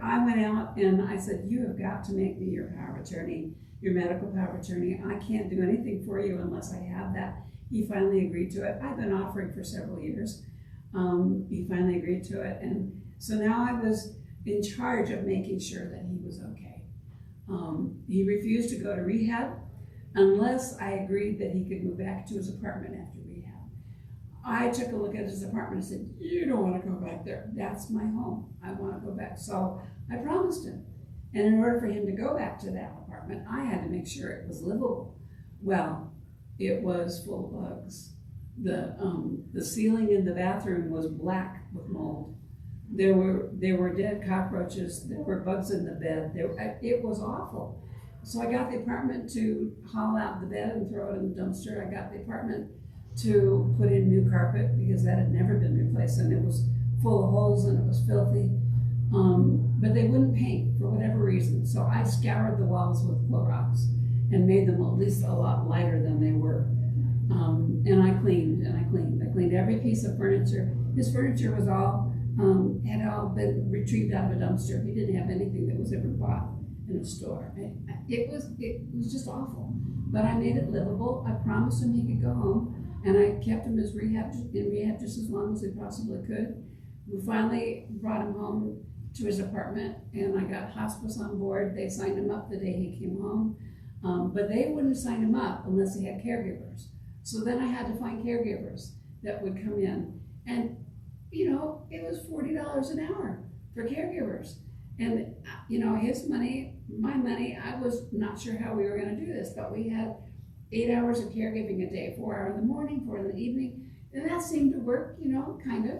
I went out and I said, you have got to make me your power of attorney, your medical power of attorney. I can't do anything for you unless I have that. He finally agreed to it. I've been offering for several years. He finally agreed to it. And so now I was in charge of making sure that he was okay. He refused to go to rehab unless I agreed that he could move back to his apartment after rehab. I took a look at his apartment and said, you don't want to go back there. That's my home. I want to go back. So I promised him. And in order for him to go back to that apartment, I had to make sure it was livable. Well, it was full of bugs. The ceiling in the bathroom was black with mold. There were dead cockroaches. There were bugs in the bed. It was awful. So I got the apartment to haul out the bed and throw it in the dumpster. I got the apartment to put in new carpet because that had never been replaced, and it was full of holes and it was filthy. But they wouldn't paint for whatever reason. So I scoured the walls with Clorox and made them at least a lot lighter than they were. And I cleaned and I cleaned. I cleaned every piece of furniture. His furniture was had all been retrieved out of a dumpster. He didn't have anything that was ever bought in a store. It was just awful. But I made it livable. I promised him he could go home, and I kept him in rehab just as long as we possibly could. We finally brought him home to his apartment, and I got hospice on board. They signed him up the day he came home, but they wouldn't sign him up unless they had caregivers. So then I had to find caregivers that would come in, and it was $40 an hour for caregivers. And his money, my money, I was not sure how we were going to do this, but we had 8 hours of caregiving a day, 4 hours in the morning, 4 in the evening, and that seemed to work, kind of.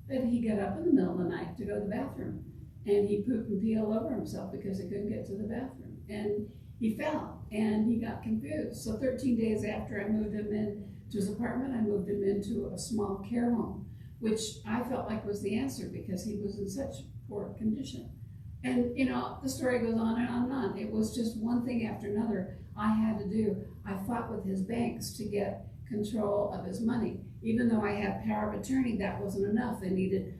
But he got up in the middle of the night to go to the bathroom, and he pooped and peed all over himself because he couldn't get to the bathroom, and he fell, and he got confused. So 13 days after I moved him in to his apartment, I moved him into a small care home, which I felt like was the answer because he was in such poor condition. And, the story goes on and on and on. It was just one thing after another I had to do. I fought with his banks to get control of his money. Even though I had power of attorney, that wasn't enough. They needed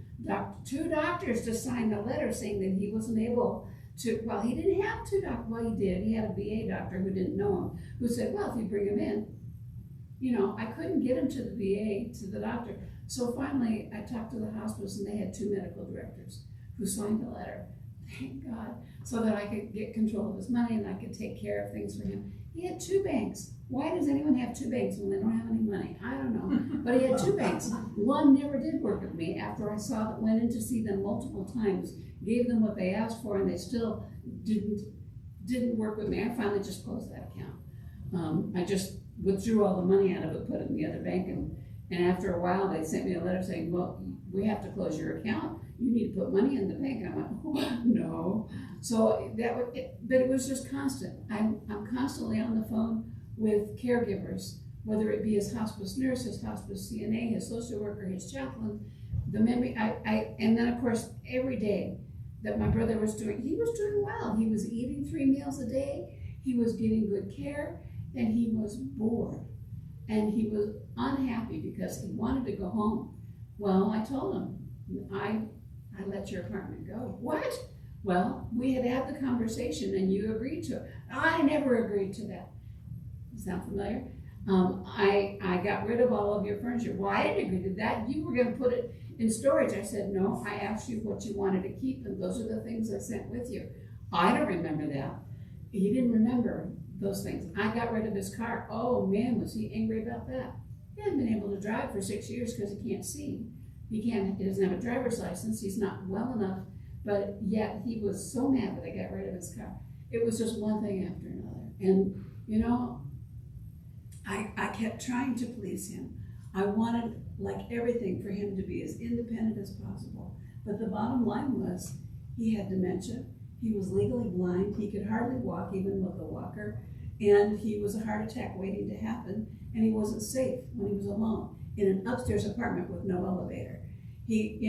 2 doctors to sign the letter saying that he wasn't able to, well, he didn't have 2 doctors. Well, he did. He had a VA doctor who didn't know him, who said, well, if you bring him in, I couldn't get him to the VA, to the doctor. So finally, I talked to the hospice, and they had 2 medical directors who signed the letter. Thank God, so that I could get control of his money and I could take care of things for him. He had 2 banks. Why does anyone have 2 banks when they don't have any money? I don't know. But he had 2 banks. One never did work with me after went in to see them multiple times, gave them what they asked for, and they still didn't work with me. I finally just closed that account. I just withdrew all the money out of it, put it in the other bank, and after a while they sent me a letter saying, well, we have to close your account. You need to put money in the bank. And I went, oh, no. So but it was just constant. I'm constantly on the phone with caregivers, whether it be his hospice nurse, his hospice CNA, his social worker, his chaplain, and then of course every day that my brother was doing, he was doing well. He was eating 3 meals a day. He was getting good care, and he was bored, and he was unhappy because he wanted to go home. Well, I told him, I let your apartment go. What? Well, we had the conversation and you agreed to it. I never agreed to that. Sound familiar? I got rid of all of your furniture. Well, I didn't agree to that. You were going to put it in storage. I said, no, I asked you what you wanted to keep, and those are the things I sent with you. I don't remember that. He didn't remember those things. I got rid of his car. Oh man, was he angry about that? He hasn't been able to drive for 6 years because he can't see. He doesn't have a driver's license. He's not well enough, but yet he was so mad that I got rid of his car. It was just one thing after another. And, I kept trying to please him. I wanted, like everything, for him to be as independent as possible. But the bottom line was he had dementia. He was legally blind. He could hardly walk, even with a walker. And he was a heart attack waiting to happen. And he wasn't safe when he was alone in an upstairs apartment with no elevator. He,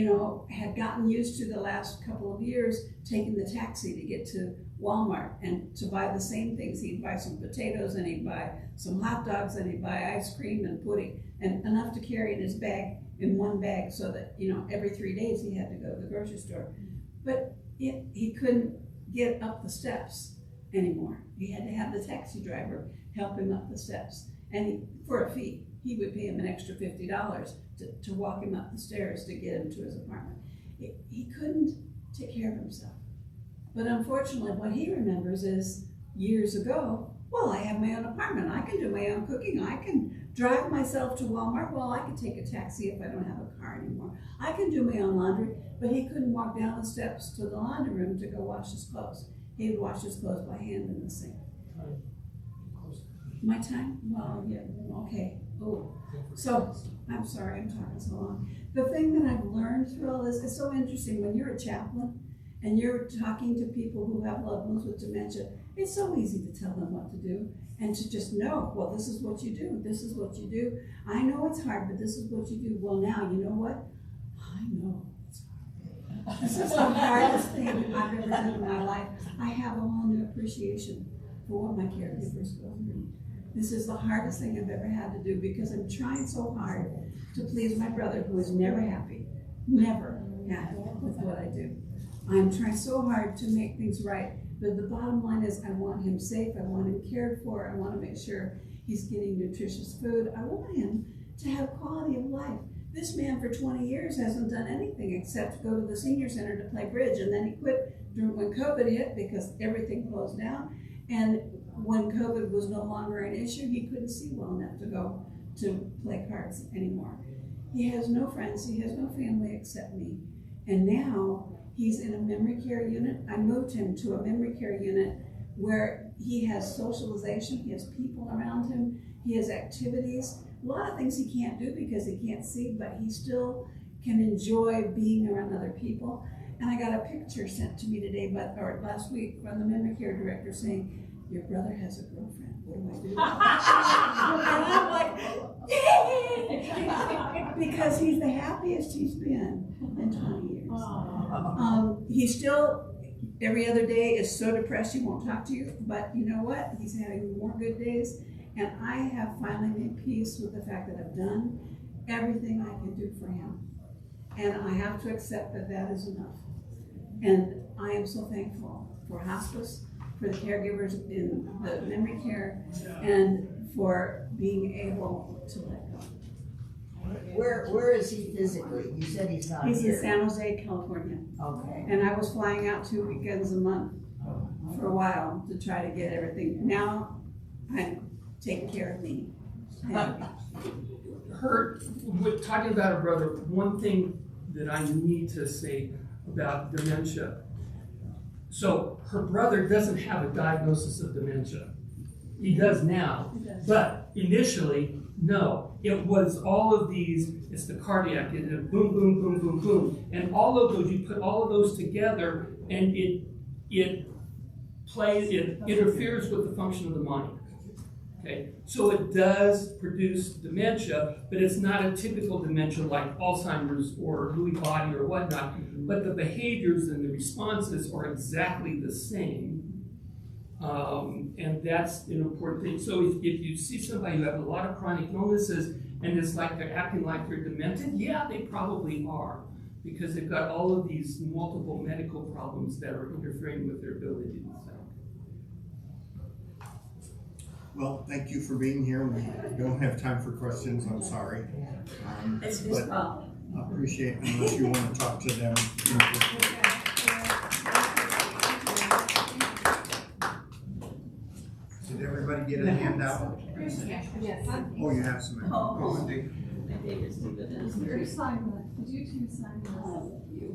had gotten used to the last couple of years taking the taxi to get to Walmart and to buy the same things. He'd buy some potatoes and he'd buy some hot dogs and he'd buy ice cream and pudding and enough to carry in his bag, in one bag, so that, you know, every 3 days he had to go to the grocery store. But he couldn't get up the steps anymore. He had to have the taxi driver help him up the steps. And for a fee, he would pay him an extra $50 to walk him up the stairs to get him to his apartment. He couldn't take care of himself. But unfortunately, what he remembers is years ago, well, I have my own apartment. I can do my own cooking. I can drive myself to Walmart. Well, I can take a taxi if I don't have a car anymore. I can do my own laundry. But he couldn't walk down the steps to the laundry room to go wash his clothes. He would wash his clothes by hand in the sink. My time? Well, yeah, okay. Oh, so I'm sorry I'm talking so long. The thing that I've learned through all this is so interesting. When you're a chaplain and you're talking to people who have loved ones with dementia, it's so easy to tell them what to do and to just know, well, this is what you do. This is what you do. I know it's hard, but this is what you do. Well, now, you know what? I know it's hard. This is the hardest thing I've ever done in my life. I have a whole new appreciation for what my caregivers go through. This is the hardest thing I've ever had to do because I'm trying so hard to please my brother who is never happy, never happy with what I do. I'm trying so hard to make things right, but the bottom line is I want him safe, I want him cared for, I want to make sure he's getting nutritious food, I want him to have quality of life. This man for 20 years hasn't done anything except go to the senior center to play bridge, and then he quit when COVID hit because everything closed down. And when COVID was no longer an issue, he couldn't see well enough to go to play cards anymore. He has no friends, he has no family except me. And now he's in a memory care unit. I moved him to a memory care unit where he has socialization, he has people around him, he has activities, a lot of things he can't do because he can't see, but he still can enjoy being around other people. And I got a picture sent to me today, or last week, from the memory care director saying, your brother has a girlfriend, what do I do? And I'm like, yay! Because he's the happiest he's been in 20 years. He's still, every other day is so depressed he won't talk to you, but you know what? He's having more good days. And I have finally made peace with the fact that I've done everything I can do for him. And I have to accept that that is enough. And I am so thankful for hospice, for the caregivers in the memory care, and for being able to let go. Where is he physically? You said he's not He's here. in San Jose, California. Okay. And I was flying out 2 weekends a month for a while to try to get everything. Now I'm taking care of me. With talking about her brother, one thing that I need to say about dementia. So her brother doesn't have a diagnosis of dementia. He does now, but initially, no. It was all of these, it's the cardiac, it boom, boom, boom, boom, boom. And all of those, you put all of those together and it interferes with the function of the mind. Okay, so it does produce dementia, but it's not a typical dementia like Alzheimer's or Lewy body or whatnot, but the behaviors and the responses are exactly the same. And that's an important thing. So if you see somebody who has a lot of chronic illnesses and it's like they're acting like they're demented, yeah, they probably are, because they've got all of these multiple medical problems that are interfering with their ability to think. Well, thank you for being here. We don't have time for questions, I'm sorry. It's his But fault. I appreciate, unless you want to talk to them. Did everybody get a handout? Yes. Oh, you have some. Oh. Wendy. Who signed that? Did you two sign this? You.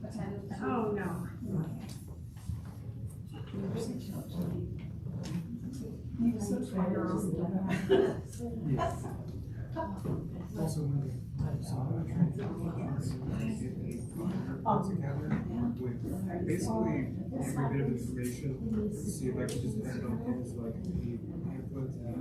Attended? Oh, no. He was so tired. Also, basically every bit of information, see if I can just add on things like the pamphlets and